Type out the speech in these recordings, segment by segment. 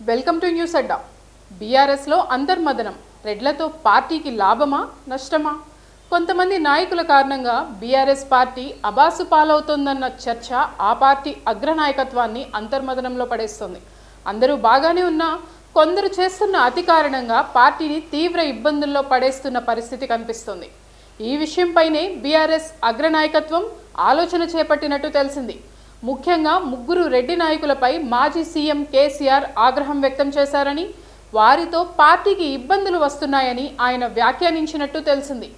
Welcome to news అడ్డా. బీఆర్ఎస్లో అంతర్మదనం. రెడ్లతో పార్టీకి లాభమా నష్టమా? కొంతమంది నాయకుల కారణంగా బీఆర్ఎస్ పార్టీ అబాసు పాలవుతోందన్న చర్చ ఆ పార్టీ అగ్రనాయకత్వాన్ని అంతర్మదనంలో పడేస్తుంది. అందరూ బాగానే ఉన్నా కొందరు చేస్తున్న అతి కారణంగా పార్టీని తీవ్ర ఇబ్బందుల్లో పడేస్తున్న పరిస్థితి కనిపిస్తుంది. ఈ విషయంపైనే బీఆర్ఎస్ అగ్రనాయకత్వం ఆలోచన చేపట్టినట్టు తెలిసింది. ముఖ్యంగా ముగ్గురు రెడ్డి నాయకులపై మాజీ సీఎం కేసీఆర్ ఆగ్రహం వ్యక్తం చేశారని, వారితో పార్టీకి ఇబ్బందులు వస్తున్నాయని ఆయన వ్యాఖ్యానించినట్టు తెలిసింది.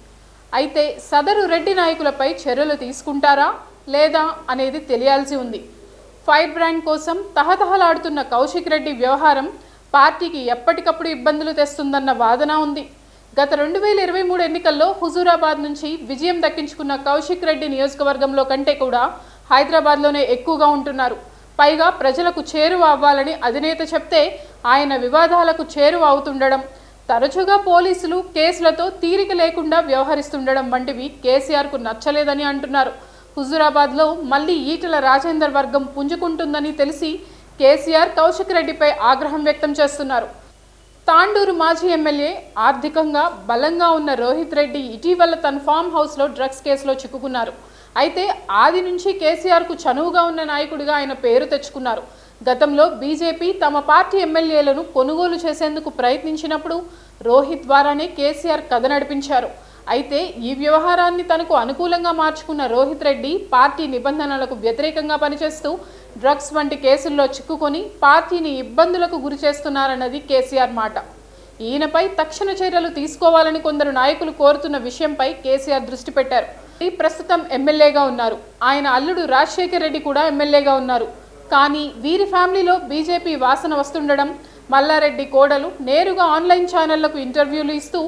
అయితే సదరు రెడ్డి నాయకులపై చర్యలు తీసుకుంటారా లేదా అనేది తెలియాల్సి ఉంది. ఫైర్ బ్రాండ్ కోసం తహతహలాడుతున్న కౌశిక్ రెడ్డి వ్యవహారం పార్టీకి ఎప్పటికప్పుడు ఇబ్బందులు తెస్తుందన్న వాదన ఉంది. గత 2023 ఎన్నికల్లో హుజూరాబాద్ నుంచి విజయం దక్కించుకున్న కౌశిక్ రెడ్డి నియోజకవర్గంలో కంటే కూడా హైదరాబాద్లోనే ఎక్కువగా ఉంటున్నారు. పైగా ప్రజలకు చేరువ అవ్వాలని అధినేత చెప్తే ఆయన వివాదాలకు చేరువ అవుతుండడం, తరచుగా పోలీసులు కేసులతో తీరిక లేకుండా వ్యవహరిస్తుండడం వంటివి కేసీఆర్కు నచ్చలేదని అంటున్నారు. హుజూరాబాద్లో మళ్లీ ఈటెల రాజేందర్ వర్గం పుంజుకుంటుందని తెలిసి కేసీఆర్ కౌశిక్ రెడ్డిపై ఆగ్రహం వ్యక్తం చేస్తున్నారు. తాండూరు మాజీ ఎమ్మెల్యే, ఆర్థికంగా బలంగా ఉన్న రోహిత్ రెడ్డి ఇటీవల తన ఫామ్ హౌస్లో డ్రగ్స్ కేసులో చిక్కుకున్నారు. అయితే ఆది నుంచి కేసీఆర్కు చనువుగా ఉన్న నాయకుడిగా ఆయన పేరు తెచ్చుకున్నారు. గతంలో బీజేపీ తమ పార్టీ ఎమ్మెల్యేలను కొనుగోలు చేసేందుకు ప్రయత్నించినప్పుడు రోహిత్ ద్వారానే కేసీఆర్ కథ నడిపించారు. అయితే ఈ వ్యవహారాన్ని తనకు అనుకూలంగా మార్చుకున్న రోహిత్ రెడ్డి పార్టీ నిబంధనలకు వ్యతిరేకంగా పనిచేస్తూ డ్రగ్స్ వంటి కేసుల్లో చిక్కుకొని పార్టీని ఇబ్బందులకు గురి చేస్తున్నారన్నది కేసీఆర్ మాట. ఈయనపై తక్షణ చర్యలు తీసుకోవాలని కొందరు నాయకులు కోరుతున్న విషయంపై కేసీఆర్ దృష్టి పెట్టారు. ప్రస్తుతం ఎమ్మెల్యేగా ఉన్నారు. ఆయన అల్లుడు రాజశేఖర్ రెడ్డి కూడా ఎమ్మెల్యేగా ఉన్నారు. కానీ వీరి ఫ్యామిలీలో బీజేపీ వాసన వస్తుండడం, మల్లారెడ్డి కోడలు నేరుగా ఆన్లైన్ ఛానళ్లకు ఇంటర్వ్యూలు ఇస్తూ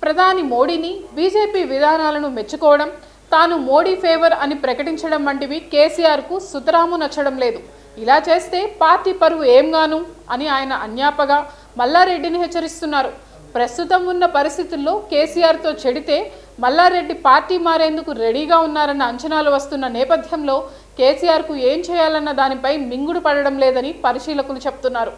ప్రధాని మోడీని, బీజేపీ విధానాలను మెచ్చుకోవడం, తాను మోడీ ఫేవర్ అని ప్రకటించడం వంటివి కేసీఆర్కు సుతరాము నచ్చడం లేదు. ఇలా చేస్తే పార్టీ పరువు ఏంగాను అని ఆయన అన్యాపగా మల్లారెడ్డిని హెచ్చరిస్తున్నారు. ప్రస్తుతం ఉన్న పరిస్థితుల్లో కేసీఆర్తో చెడితే మల్లారెడ్డి పార్టీ మారేందుకు రెడీగా ఉన్నారన్న అంచనాలు వస్తున్న నేపథ్యంలో కేసీఆర్కు ఏం చేయాలన్న దానిపై మింగుడు పడడం లేదని పరిశీలకులు చెప్తున్నారు.